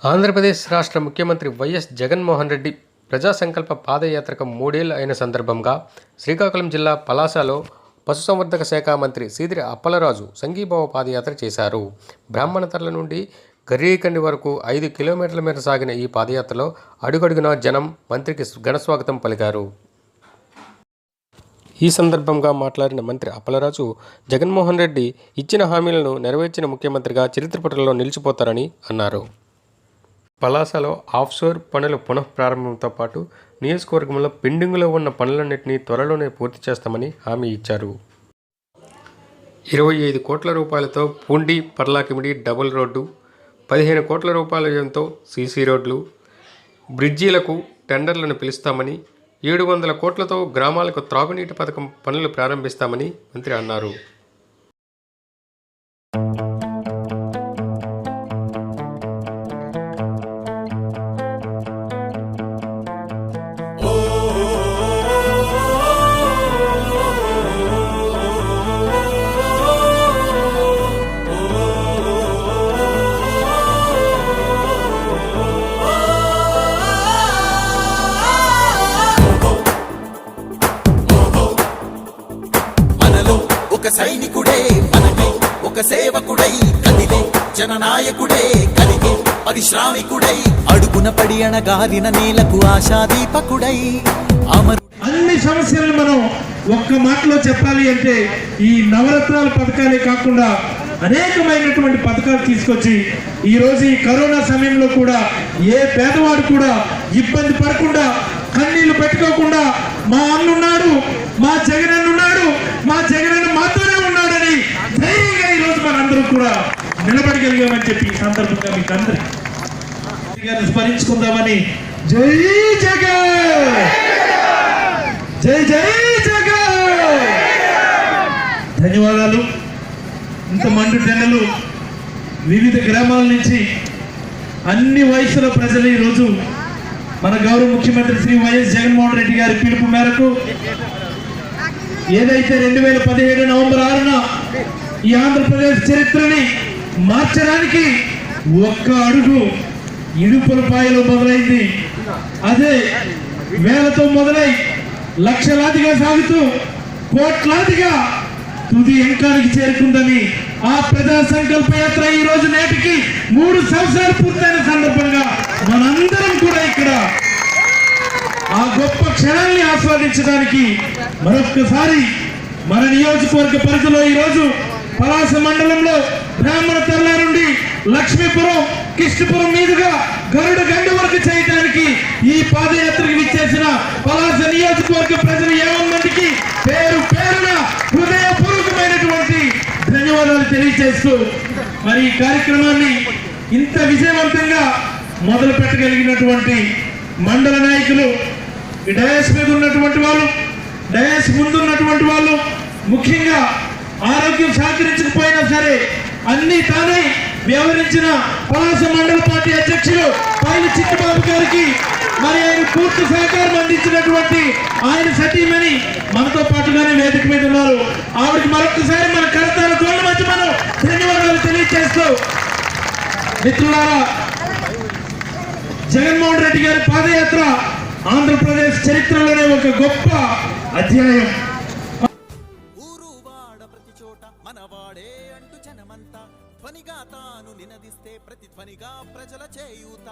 ఆంధ్రప్రదేశ్ రాష్ట్ర ముఖ్యమంత్రి వైఎస్ జగన్మోహన్ రెడ్డి ప్రజా సంకల్ప పాదయాత్రకు 3 ఏళ్లు అయిన సందర్భంగా శ్రీకాకుళం జిల్లా పలాసలో పశుసంవర్ధక శాఖ మంత్రి సీదిరి అప్పలరాజు సంఘీభావ పాదయాత్ర చేశారు. బ్రాహ్మణతర్ల నుండి గర్రీకండి వరకు 5 కిలోమీటర్ల మేర సాగిన ఈ పాదయాత్రలో అడుగడుగునా జనం మంత్రికి ఘనస్వాగతం పలికారు. ఈ సందర్భంగా మాట్లాడిన మంత్రి అప్పలరాజు, జగన్మోహన్ రెడ్డి ఇచ్చిన హామీలను నెరవేర్చిన ముఖ్యమంత్రిగా చరిత్ర పుటల్లో నిలిచిపోతారని అన్నారు. పలాసలో ఆఫ్షోర్ పనుల పునఃప్రారంభంతో పాటు నియోజకవర్గంలో పెండింగ్లో ఉన్న పనులన్నింటినీ త్వరలోనే పూర్తి చేస్తామని హామీ ఇచ్చారు. 25 కోట్ల రూపాయలతో పూండి పర్లాకిమిడి డబుల్ రోడ్డు, 15 కోట్ల రూపాయల వ్యయంతో సీసీ రోడ్లు, బ్రిడ్జీలకు టెండర్లను పిలుస్తామని, 700 కోట్లతో గ్రామాలకు త్రాగునీటి పథకం పనులు ప్రారంభిస్తామని మంత్రి అన్నారు. ఒక సైనికుడే మనమే, ఒక సేవకుడై కదిలే జననాయకుడే కలిగే పరిశ్రామికుడై అడుగున పడి అణగారిన నేలకు ఆశాదీపకుడై అన్ని సమస్యలను మనం ఒక్క మాటలో చెప్పాలి అంటే ఈ నవరత్నాల పథకాలే కాకుండా అనేకమైనటువంటి పథకాలు తీసుకొచ్చి ఈరోజు ఈ కరోనా సమయంలో కూడా ఏ పేదవాడు కూడా ఇబ్బంది పడకుండా, కన్నీళ్లు పెట్టుకోకుండా మా అన్నున్నాడు, మా జగనన్న ఉన్నాడు, మా జగనన్న మాతోనే ఉన్నాడని ధైర్యంగా ఈరోజు మనందరూ కూడా నిలబడగలిగామని చెప్పి ఈ సందర్భంగా మీకు అందరికీ స్మరించుకుందామని. జై జగన్, జై జై జగన్. ధన్యవాదాలు. ఇంత మండు టెన్నలు వివిధ గ్రామాల నుంచి అన్ని వయసుల ప్రజలు ఈరోజు మన గౌరవ ముఖ్యమంత్రి శ్రీ వైఎస్ జగన్మోహన్ రెడ్డి గారి పిలుపు మేరకు ఏదైతే 2017 నవంబర్ 6న ఈ ఆంధ్రప్రదేశ్ చరిత్రని మార్చడానికి ఒక్క అడుగు ఇడుపులపాయలో మొదలైంది. అదే వేలతో మొదలై లక్షలాదిగా సాగుతూ కోట్లాదిగా తుది అంకానికి చేరుకుందని ఆ ప్రజా సంకల్ప యాత్ర ఈ రోజు నేటికి 3 సంవత్సరాలు పూర్తయిన సందర్భంగా మనందరం కూడా ఇక్కడ ఆ గొప్ప క్షణాన్ని ఆస్వాదించడానికి మరొక్కసారి మన నియోజకవర్గ పరిధిలో ఈరోజు పలాస మండలంలో బ్రాహ్మణ తర్ల నుండి లక్ష్మీపురం, కృష్ణపురం మీదుగా గరుడ గండి వరకు చేయడానికి ఈ పాదయాత్రకు విచ్చేసిన పలాస నియోజకవర్గ ప్రజలు 50 మందికి పేరు పేరున హృదయపూర్వకమైనటువంటి ధన్యవాదాలు తెలియజేస్తూ మరి ఈ కార్యక్రమాన్ని ఇంత విజయవంతంగా మొదలు పెట్టగలిగినటువంటి మండల నాయకులు, డయాస్ మీద ఉన్నటువంటి వాళ్ళు, డయాస్ ముందు ఉన్నటువంటి వాళ్ళు, ముఖ్యంగా ఆరోగ్యం సహకరించకపోయినా సరే అన్ని తానే వ్యవహరించిన పలాస మండల పార్టీ అధ్యక్షులు పైన చిట్టిబాబు గారికి మరి ఆయన పూర్తి సహకారం అందించినటువంటి ఆయన సతీమణి మనతో పాటుగానే వేదిక మీద ఉన్నారు. ఆవిడకి మరొకసారి మన కరతాల తోళ్ళ మధ్య మనం ధన్యవాదాలు తెలియజేస్తూ, మిత్రులారా, జగన్మోహన్ రెడ్డి గారి పాదయాత్ర ఆంధ్రప్రదేశ్ చరిత్రలోనే ఒక గొప్ప అధ్యాయం. మనవాడే అంటూ జనమంతా ధ్వనిగా తాను నినదిస్తే ప్రతిధ్వనిగా ప్రజల చేయూత.